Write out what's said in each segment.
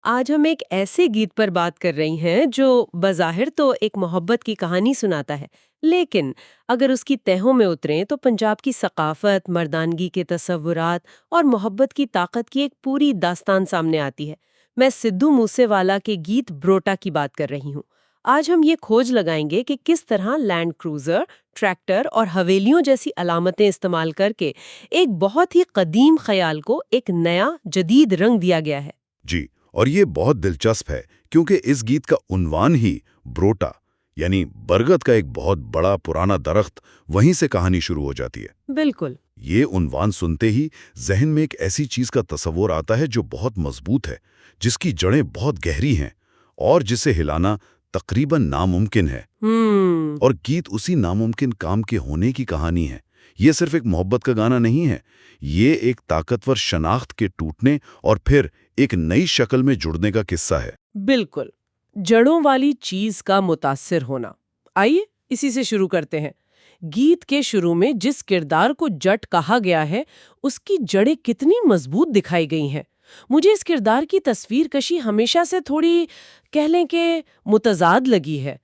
آج ہم ایک ایسے گیت پر بات کر رہی ہیں جو بظاہر تو ایک محبت کی کہانی سناتا ہے، لیکن اگر اس کی تہوں میں اتریں تو پنجاب کی ثقافت، مردانگی کے تصورات اور محبت کی طاقت کی ایک پوری داستان سامنے آتی ہے۔ میں سدھو موسے والا کے گیت بروٹا کی بات کر رہی ہوں۔ آج ہم یہ کھوج لگائیں گے کہ کس طرح لینڈ کروزر، ٹریکٹر اور حویلیوں جیسی علامتیں استعمال کر کے ایک بہت ہی قدیم خیال کو ایک نیا، جدید رنگ دیا گیا ہے۔ جی، اور یہ بہت دلچسپ ہے کیونکہ اس گیت کا عنوان ہی بروٹا یعنی برگد کا ایک بہت بڑا پرانا درخت، وہیں سے کہانی شروع ہو جاتی ہے۔ بالکل۔ یہ عنوان سنتے ہی ذہن میں ایک ایسی چیز کا تصور آتا ہے جو بہت مضبوط ہے، جس کی جڑیں بہت گہری ہیں اور جسے ہلانا تقریباً ناممکن ہے۔ اور گیت اسی ناممکن کام کے ہونے کی کہانی ہے۔ یہ صرف ایک محبت کا گانا نہیں ہے، یہ ایک طاقتور شناخت کے ٹوٹنے اور پھر ایک نئی شکل میں جڑنے کا قصہ ہے۔ بالکل، جڑوں والی چیز کا متاثر ہونا۔ آئیے اسی سے شروع کرتے ہیں۔ گیت کے شروع میں جس کردار کو جٹ کہا گیا ہے، اس کی جڑیں کتنی مضبوط دکھائی گئی ہیں۔ مجھے اس کردار کی تصویر کشی ہمیشہ سے تھوڑی کہہ لیں کہ متضاد لگی ہے۔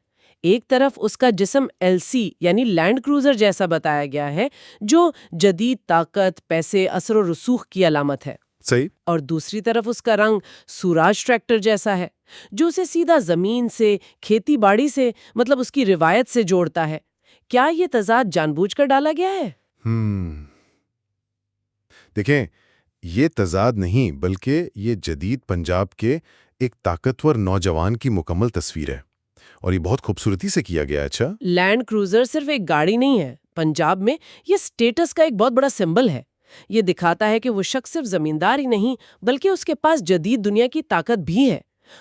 ایک طرف اس کا جسم LC یعنی لینڈ کروزر جیسا بتایا گیا ہے، جو جدید طاقت، پیسے، اثر و رسوخ کی علامت ہے۔ صحیح۔ اور دوسری طرف اس کا رنگ سوراج ٹریکٹر جیسا ہے، جو اسے سیدھا زمین سے، کھیتی باڑی سے، مطلب اس کی روایت سے جوڑتا ہے۔ کیا یہ تضاد جان بوجھ کر ڈالا گیا ہے؟ دیکھیں، یہ تضاد نہیں بلکہ یہ جدید پنجاب کے ایک طاقتور نوجوان کی مکمل تصویر ہے، اور یہ بہت خوبصورتی سے کیا گیا ہے۔ اچھا، لینڈ کروزر صرف ایک گاڑی نہیں ہے، پنجاب میں یہ سٹیٹس کا ایک بہت بڑا سمبل ہے۔ یہ دکھاتا ہے کہ وہ شخص صرف زمیندار ہی نہیں بلکہ اس کے پاس جدید دنیا کی طاقت بھی ہے۔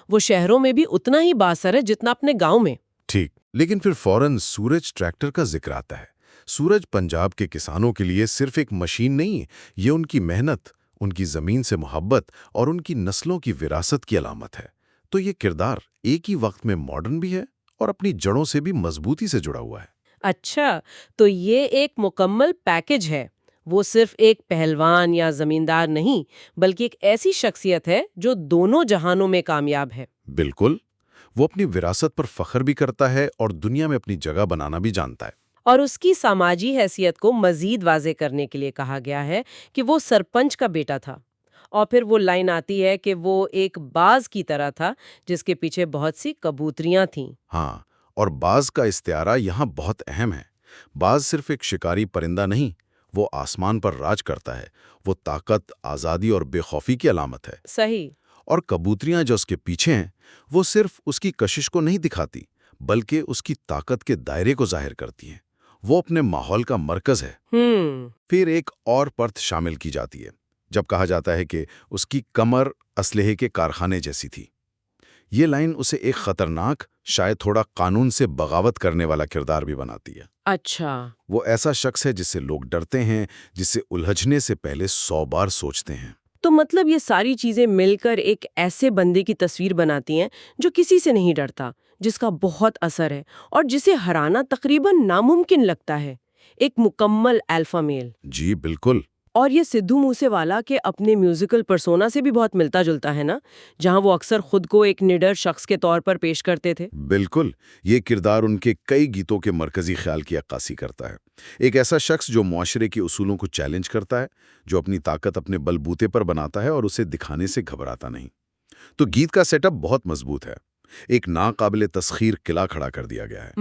وہ شہروں میں بھی اتنا ہی بااثر ہے جتنا اپنے گاؤں میں۔ ٹھیک، لیکن پھر فوراً سورج ٹریکٹر کا ذکر آتا ہے۔ سورج پنجاب کے کسانوں کے لیے صرف ایک مشین نہیں، یہ ان کی محنت، ان کی زمین سے محبت اور ان کی نسلوں کی وراثت کی علامت ہے۔ تو یہ کردار ایک ہی وقت میں ماڈرن بھی ہے اور اپنی جڑوں سے بھی مضبوطی سے جڑا ہوا ہے۔ اچھا، تو یہ ایک مکمل پیکج ہے۔ وہ صرف ایک پہلوان یا زمیندار نہیں بلکہ ایک ایسی شخصیت ہے جو دونوں جہانوں میں کامیاب ہے۔ بالکل، وہ اپنی وراثت پر فخر بھی کرتا ہے اور دنیا میں اپنی جگہ بنانا بھی جانتا ہے۔ اور اس کی سماجی حیثیت کو مزید واضح کرنے کے لیے کہا گیا ہے کہ وہ سرپنچ کا بیٹا تھا۔ اور پھر وہ لائن آتی ہے کہ وہ ایک باز کی طرح تھا جس کے پیچھے بہت سی کبوتریاں تھیں۔ ہاں، اور باز کا استعارہ یہاں بہت اہم ہے۔ باز صرف ایک شکاری پرندہ نہیں، وہ آسمان پر راج کرتا ہے۔ وہ طاقت، آزادی اور بے خوفی کی علامت ہے۔ صحیح۔ اور کبوتریاں جو اس کے پیچھے ہیں، وہ صرف اس کی کشش کو نہیں دکھاتی بلکہ اس کی طاقت کے دائرے کو ظاہر کرتی ہیں۔ وہ اپنے ماحول کا مرکز ہے۔ پھر ایک اور پرت شامل کی جاتی ہے جب کہا جاتا ہے کہ اس کی کمر اسلحے کے کارخانے جیسی تھی۔ یہ لائن اسے ایک خطرناک، شاید تھوڑا قانون سے بغاوت کرنے والا کردار بھی بناتی ہے۔ اچھا۔ وہ ایسا شخص ہے جس سے لوگ ڈرتے ہیں، جس سے الجھنے سے پہلے 100 بار سوچتے ہیں۔ تو مطلب یہ ساری چیزیں مل کر ایک ایسے بندے کی تصویر بناتی ہیں جو کسی سے نہیں ڈرتا، جس کا بہت اثر ہے اور جسے ہرانا تقریباً ناممکن لگتا ہے۔ ایک مکمل الفا میل۔ جی بالکل۔ اور یہ سدھو موسے والا کے اپنے میوزیکل پرسونا سے بھی بہت ملتا جلتا ہے نا، جہاں وہ اکثر خود کو ایک نڈر شخص کے طور پر پیش کرتے تھے۔ بالکل، یہ کردار ان کے کئی گیتوں کے مرکزی خیال کی عکاسی کرتا ہے۔ ایک ایسا شخص جو معاشرے کے اصولوں کو چیلنج کرتا ہے، جو اپنی طاقت اپنے بل بوتے پر بناتا ہے اور اسے دکھانے سے گھبراتا نہیں۔ تو گیت کا سیٹ اپ بہت مضبوط ہے۔ ایک ناقابل تسخیر قلعہ کھڑا کر دیا گیا ہے،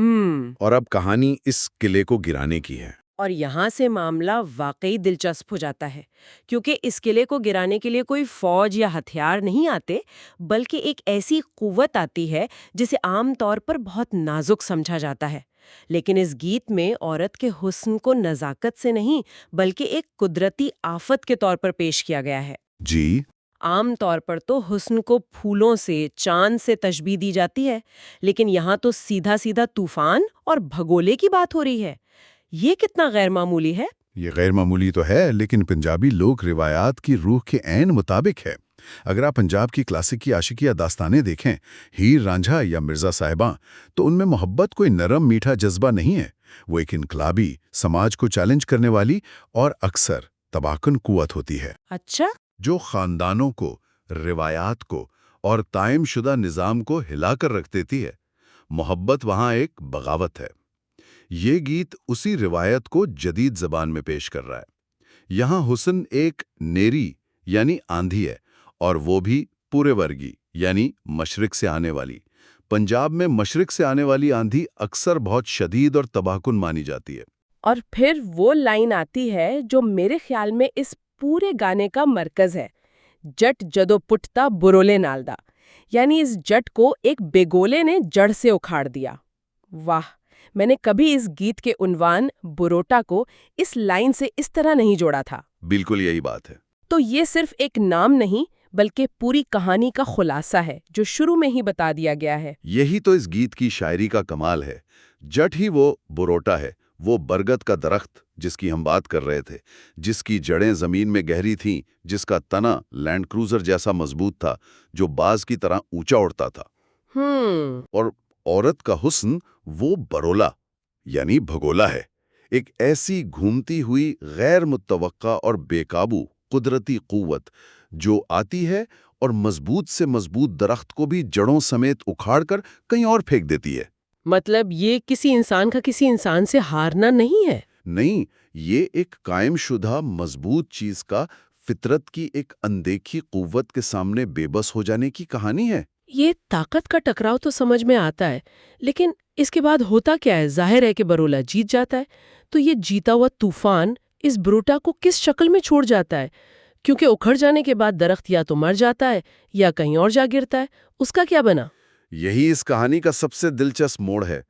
اور اب کہانی اس قلعے کو گرانے کی ہے۔ اور یہاں سے معاملہ واقعی دلچسپ ہو جاتا ہے، کیونکہ اس قلعے کو گرانے کے لیے کوئی فوج یا ہتھیار نہیں آتے، بلکہ ایک ایسی قوت آتی ہے جسے عام طور پر بہت نازک سمجھا جاتا ہے۔ لیکن اس گیت میں عورت کے حسن کو نزاکت سے نہیں بلکہ ایک قدرتی آفت کے طور پر پیش کیا گیا ہے۔ جی، عام طور پر تو حسن کو پھولوں سے، چاند سے تشبیہ دی جاتی ہے، لیکن یہاں تو سیدھا سیدھا طوفان اور بھگولے کی بات ہو رہی ہے۔ یہ کتنا غیر معمولی ہے۔ یہ غیر معمولی تو ہے، لیکن پنجابی لوک روایات کی روح کے عین مطابق ہے۔ اگر آپ پنجاب کی کلاسیکی عاشقی یا داستانیں دیکھیں، ہیر رانجھا یا مرزا صاحباں، تو ان میں محبت کوئی نرم میٹھا جذبہ نہیں ہے۔ وہ ایک انقلابی، سماج کو چیلنج کرنے والی اور اکثر تباہ کن قوت ہوتی ہے، اچھا۔ جو خاندانوں کو، روایات کو اور قائم شدہ نظام کو ہلا کر رکھ دیتی ہے۔ محبت وہاں ایک بغاوت ہے۔ یہ گیت اسی روایت کو جدید زبان میں پیش کر رہا ہے۔ یہاں حسن ایک نیری یعنی آندھی ہے، اور وہ بھی پورے ورگی یعنی مشرق سے آنے والی۔ پنجاب میں مشرق سے آنے والی آندھی اکثر بہت شدید اور تباہ کن مانی جاتی ہے۔ اور پھر وہ لائن آتی ہے جو میرے خیال میں اس پورے گانے کا مرکز ہے، جٹ جدو پٹتا برولے نالدا، یعنی اس جٹ کو ایک بیگولے نے جڑ سے اکھاڑ دیا۔ واہ، میں نے کبھی اس گیت کے عنوان بروٹا کو اس لائن سے اس طرح نہیں جوڑا تھا۔ بالکل یہی بات ہے۔ تو یہ صرف ایک نام نہیں بلکہ پوری کہانی کا خلاصہ ہے جو شروع میں ہی بتا دیا گیا ہے۔ یہی تو اس گیت کی شاعری کا کمال ہے۔ جٹ ہی وہ بروٹا ہے، وہ برگد کا درخت جس کی ہم بات کر رہے تھے، جس کی جڑیں زمین میں گہری تھیں، جس کا تنا لینڈ کروزر جیسا مضبوط تھا، جو باز کی طرح اونچا اڑتا تھا۔ اور عورت کا حسن وہ برولا یعنی بھگولا ہے، ایک ایسی گھومتی ہوئی غیر متوقع اور بے قابو قدرتی قوت جو آتی ہے اور مضبوط سے مضبوط درخت کو بھی جڑوں سمیت اکھاڑ کر کہیں اور پھینک دیتی ہے۔ مطلب یہ کسی انسان کا کسی انسان سے ہارنا نہیں ہے؟ نہیں، یہ ایک قائم شدہ مضبوط چیز کا فطرت کی ایک اندیکھی قوت کے سامنے بے بس ہو جانے کی کہانی ہے۔ یہ طاقت کا ٹکراؤ تو سمجھ میں آتا ہے، لیکن اس کے بعد ہوتا کیا ہے؟ ظاہر ہے کہ برولا جیت جاتا ہے، تو یہ جیتا ہوا طوفان اس بروٹا کو کس شکل میں چھوڑ جاتا ہے؟ کیونکہ اکھڑ جانے کے بعد درخت یا تو مر جاتا ہے یا کہیں اور جا گرتا ہے، اس کا کیا بنا؟ یہی اس کہانی کا سب سے دلچسپ موڑ ہے۔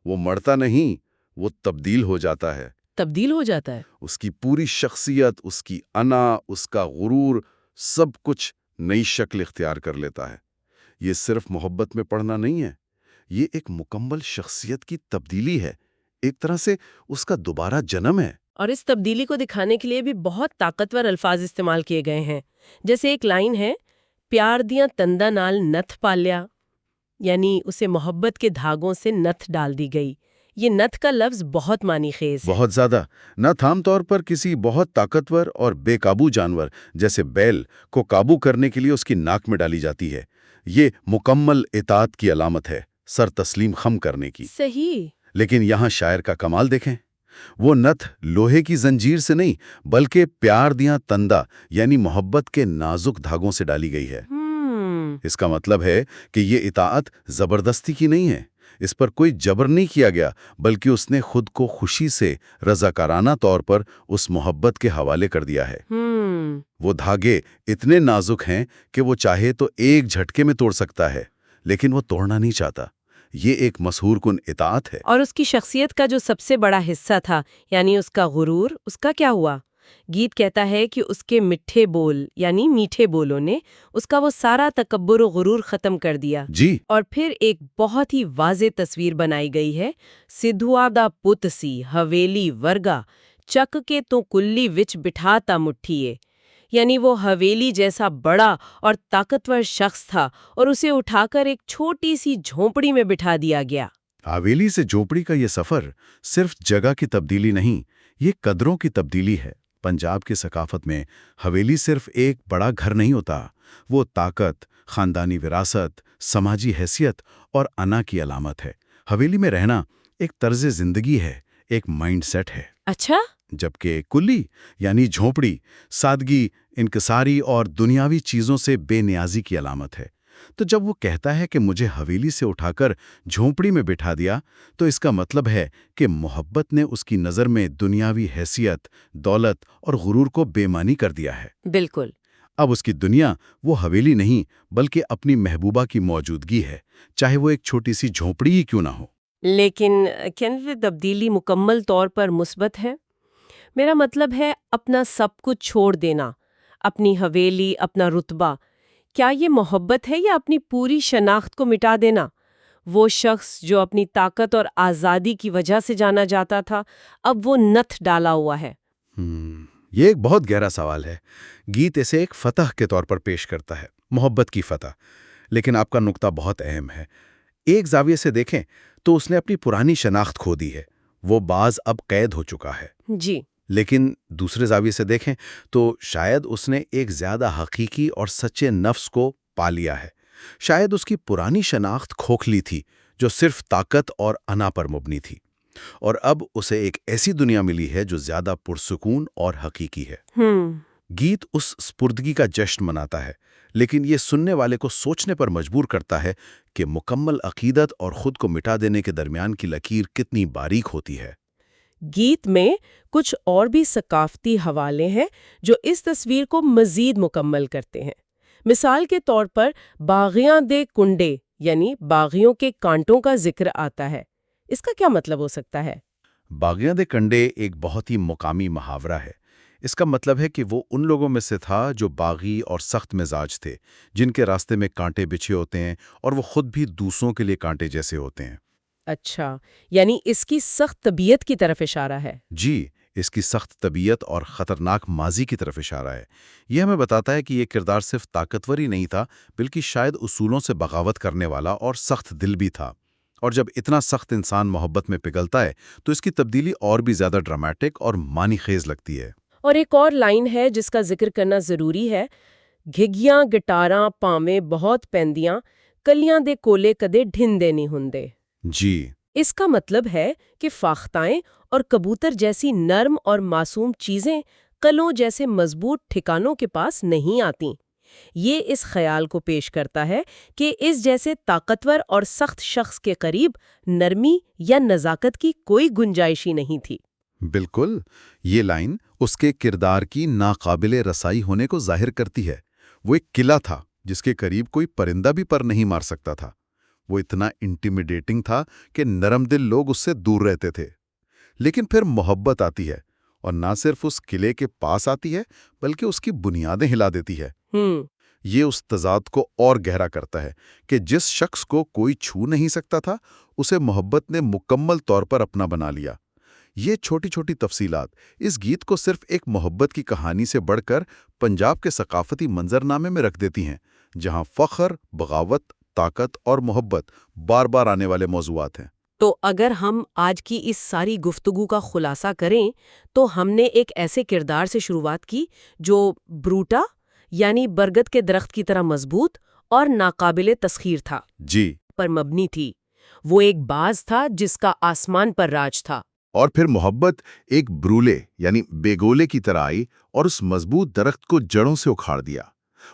وہ مرتا نہیں، وہ تبدیل ہو جاتا ہے۔ تبدیل ہو جاتا ہے؟ اس کی پوری شخصیت، اس کی انا، اس کا غرور، سب کچھ نئی شکل اختیار کر لیتا ہے۔ یہ صرف محبت میں پڑھنا نہیں ہے، یہ ایک مکمل شخصیت کی تبدیلی ہے، ایک طرح سے اس کا دوبارہ جنم ہے۔ اور اس تبدیلی کو دکھانے کے لیے بھی بہت طاقتور الفاظ استعمال کیے گئے ہیں، جیسے ایک لائن ہے، پیار دیاں تندا نال نتھ پالیا، یعنی اسے محبت کے دھاگوں سے نتھ ڈال دی گئی۔ یہ نتھ کا لفظ بہت معنی خیز ہے۔ بہت زیادہ۔ نتھ عام طور پر کسی بہت طاقتور اور بے قابو جانور جیسے بیل کو قابو کرنے کے لیے اس کی ناک میں ڈالی جاتی ہے۔ یہ مکمل اطاعت کی علامت ہے، سر تسلیم خم کرنے کی۔ صحیح۔ لیکن یہاں شاعر کا کمال دیکھیں، وہ نتھ لوہے کی زنجیر سے نہیں بلکہ پیار دیاں تندا یعنی محبت کے نازک دھاگوں سے ڈالی گئی ہے۔ اس کا مطلب ہے کہ یہ اطاعت زبردستی کی نہیں ہے، اس پر کوئی جبر نہیں کیا گیا، بلکہ اس نے خود کو خوشی سے رضاکارانہ طور پر اس محبت کے حوالے کر دیا ہے۔ وہ دھاگے اتنے نازک ہیں کہ وہ چاہے تو ایک جھٹکے میں توڑ سکتا ہے، لیکن وہ توڑنا نہیں چاہتا۔ یہ ایک مسحور کن اطاعت ہے۔ اور اس کی شخصیت کا جو سب سے بڑا حصہ تھا، یعنی اس کا غرور، اس کا کیا ہوا؟ گیت کہتا ہے کہ اس کے میٹھے بول یعنی میٹھے بولوں نے اس کا وہ سارا تکبر و غرور ختم کر دیا۔ جی۔ اور پھر ایک بہت ہی واضح تصویر بنائی گئی ہے، سدھوا دا پت سی حویلی ورگا چک کے تو کلی وچ بٹھاتا مٹھیے، یعنی وہ حویلی جیسا بڑا اور طاقتور شخص تھا اور اسے اٹھا کر ایک چھوٹی سی جھونپڑی میں بٹھا دیا گیا۔ حویلی سے جھونپڑی کا یہ سفر صرف جگہ کی تبدیلی نہیں، یہ قدروں کی تبدیلی ہے۔ پنجاب کی ثقافت میں حویلی صرف ایک بڑا گھر نہیں ہوتا، وہ طاقت، خاندانی وراثت، سماجی حیثیت اور انا کی علامت ہے۔ حویلی میں رہنا ایک طرز زندگی ہے، ایک مائنڈ سیٹ ہے۔ اچھا؟ جبکہ کلی یعنی جھونپڑی سادگی، انکساری اور دنیاوی چیزوں سے بے نیازی کی علامت ہے۔ تو جب وہ کہتا ہے کہ مجھے حویلی سے اٹھا کر جھونپڑی میں بٹھا دیا، تو اس کا مطلب ہے کہ محبت نے اس کی نظر میں دنیاوی حیثیت، دولت اور غرور کو بے معنی کر دیا ہے۔ بالکل۔ اب اس کی دنیا وہ حویلی نہیں بلکہ اپنی محبوبہ کی موجودگی ہے، چاہے وہ ایک چھوٹی سی جھونپڑی ہی کیوں نہ ہو۔ لیکن کیا یہ تبدیلی مکمل طور پر مثبت ہے؟ میرا مطلب ہے اپنا سب کچھ چھوڑ دینا، اپنی حویلی، اپنا رتبہ، کیا یہ محبت ہے یا اپنی پوری شناخت کو مٹا دینا؟ وہ شخص جو اپنی طاقت اور آزادی کی وجہ سے جانا جاتا تھا، اب وہ نتھ ڈالا ہوا ہے۔ یہ ایک بہت گہرا سوال ہے۔ گیت اسے ایک فتح کے طور پر پیش کرتا ہے، محبت کی فتح۔ لیکن آپ کا نقطہ بہت اہم ہے۔ ایک زاویے سے دیکھیں تو اس نے اپنی پرانی شناخت کھو دی ہے، وہ باز اب قید ہو چکا ہے۔ جی۔ لیکن دوسرے زاویے سے دیکھیں تو شاید اس نے ایک زیادہ حقیقی اور سچے نفس کو پا لیا ہے۔ شاید اس کی پرانی شناخت کھوکھلی تھی جو صرف طاقت اور انا پر مبنی تھی، اور اب اسے ایک ایسی دنیا ملی ہے جو زیادہ پرسکون اور حقیقی ہے۔ گیت اس سپردگی کا جشن مناتا ہے، لیکن یہ سننے والے کو سوچنے پر مجبور کرتا ہے کہ مکمل عقیدت اور خود کو مٹا دینے کے درمیان کی لکیر کتنی باریک ہوتی ہے۔ گیت میں کچھ اور بھی ثقافتی حوالے ہیں جو اس تصویر کو مزید مکمل کرتے ہیں۔ مثال کے طور پر باغیاں دے کنڈے یعنی باغیوں کے کانٹوں کا ذکر آتا ہے۔ اس کا کیا مطلب ہو سکتا ہے؟ باغیاں دے کنڈے ایک بہت ہی مقامی محاورہ ہے۔ اس کا مطلب ہے کہ وہ ان لوگوں میں سے تھا جو باغی اور سخت مزاج تھے، جن کے راستے میں کانٹے بچھے ہوتے ہیں اور وہ خود بھی دوسروں کے لیے کانٹے جیسے ہوتے ہیں۔ اچھا، یعنی اس کی سخت طبیعت کی طرف اشارہ ہے۔ جی، اس کی سخت طبیعت اور خطرناک ماضی کی طرف اشارہ ہے۔ یہ ہمیں بتاتا ہے کہ یہ کردار صرف طاقتور ہی نہیں تھا، بلکہ شاید اصولوں سے بغاوت کرنے والا اور سخت دل بھی تھا۔ اور جب اتنا سخت انسان محبت میں پگھلتا ہے تو اس کی تبدیلی اور بھی زیادہ ڈراماٹک اور معنی خیز لگتی ہے۔ اور ایک اور لائن ہے جس کا ذکر کرنا ضروری ہے، گھگیاں گٹاراں پاویں بہت پیندیاں، کلیاں دے کولے کدے ڈھندے نہیں ہوندے۔ جی، اس کا مطلب ہے کہ فاختائیں اور کبوتر جیسی نرم اور معصوم چیزیں قلعوں جیسے مضبوط ٹھکانوں کے پاس نہیں آتیں۔ یہ اس خیال کو پیش کرتا ہے کہ اس جیسے طاقتور اور سخت شخص کے قریب نرمی یا نزاکت کی کوئی گنجائش ہی نہیں تھی۔ بالکل، یہ لائن اس کے کردار کی ناقابل رسائی ہونے کو ظاہر کرتی ہے۔ وہ ایک قلعہ تھا جس کے قریب کوئی پرندہ بھی پر نہیں مار سکتا تھا۔ وہ اتنا انٹیمیڈیٹنگ تھا کہ نرم دل لوگ اس سے دور رہتے تھے۔ لیکن پھر محبت آتی ہے، اور نہ صرف اس قلعے کے پاس آتی ہے بلکہ اس کی بنیادیں ہلا دیتی ہے۔ یہ اس تضاد کو اور گہرا کرتا ہے کہ جس شخص کو کوئی چھو نہیں سکتا تھا، اسے محبت نے مکمل طور پر اپنا بنا لیا۔ یہ چھوٹی چھوٹی تفصیلات اس گیت کو صرف ایک محبت کی کہانی سے بڑھ کر پنجاب کے ثقافتی منظرنامے میں رکھ دیتی ہیں، جہاں فخر، بغاوت، طاقت اور محبت بار بار آنے والے موضوعات ہیں۔ تو اگر ہم آج کی اس ساری گفتگو کا خلاصہ کریں تو ہم نے ایک ایسے کردار سے شروعات کی جو بروٹا یعنی برگد کے درخت کی طرح مضبوط اور ناقابل تسخیر تھا، جی، پر مبنی تھی۔ وہ ایک باز تھا جس کا آسمان پر راج تھا۔ اور پھر محبت ایک برولے یعنی بیگولے کی طرح آئی اور اس مضبوط درخت کو جڑوں سے اکھاڑ دیا۔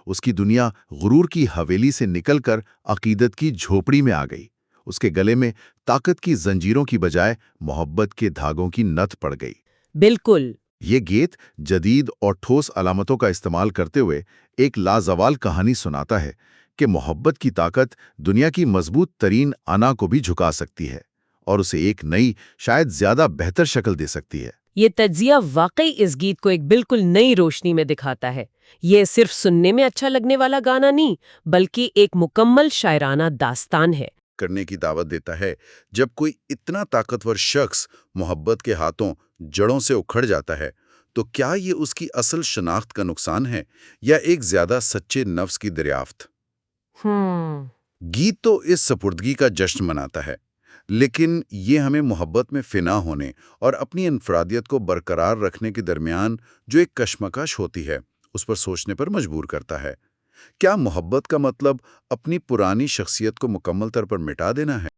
اس کی دنیا غرور کی حویلی سے نکل کر عقیدت کی جھوپڑی میں آ گئی۔ اس کے گلے میں طاقت کی زنجیروں کی بجائے محبت کے دھاگوں کی نت پڑ گئی۔ بالکل۔ یہ گیت جدید اور ٹھوس علامتوں کا استعمال کرتے ہوئے ایک لازوال کہانی سناتا ہے کہ محبت کی طاقت دنیا کی مضبوط ترین انا کو بھی جھکا سکتی ہے اور اسے ایک نئی، شاید زیادہ بہتر شکل دے سکتی ہے۔ یہ تجزیہ واقعی اس گیت کو ایک بالکل نئی روشنی میں دکھاتا ہے۔ یہ صرف سننے میں اچھا لگنے والا گانا نہیں، بلکہ ایک مکمل شاعرانہ داستان ہے۔ کرنے کی دعوت دیتا ہے۔ جب کوئی اتنا طاقتور شخص محبت کے ہاتھوں جڑوں سے اکھڑ جاتا ہے تو کیا یہ اس کی اصل شناخت کا نقصان ہے یا ایک زیادہ سچے نفس کی دریافت؟ گیت تو اس سپردگی کا جشن مناتا ہے، لیکن یہ ہمیں محبت میں فنا ہونے اور اپنی انفرادیت کو برقرار رکھنے کے درمیان جو ایک کشمکش ہوتی ہے اس پر سوچنے پر مجبور کرتا ہے۔ کیا محبت کا مطلب اپنی پرانی شخصیت کو مکمل طور پر مٹا دینا ہے؟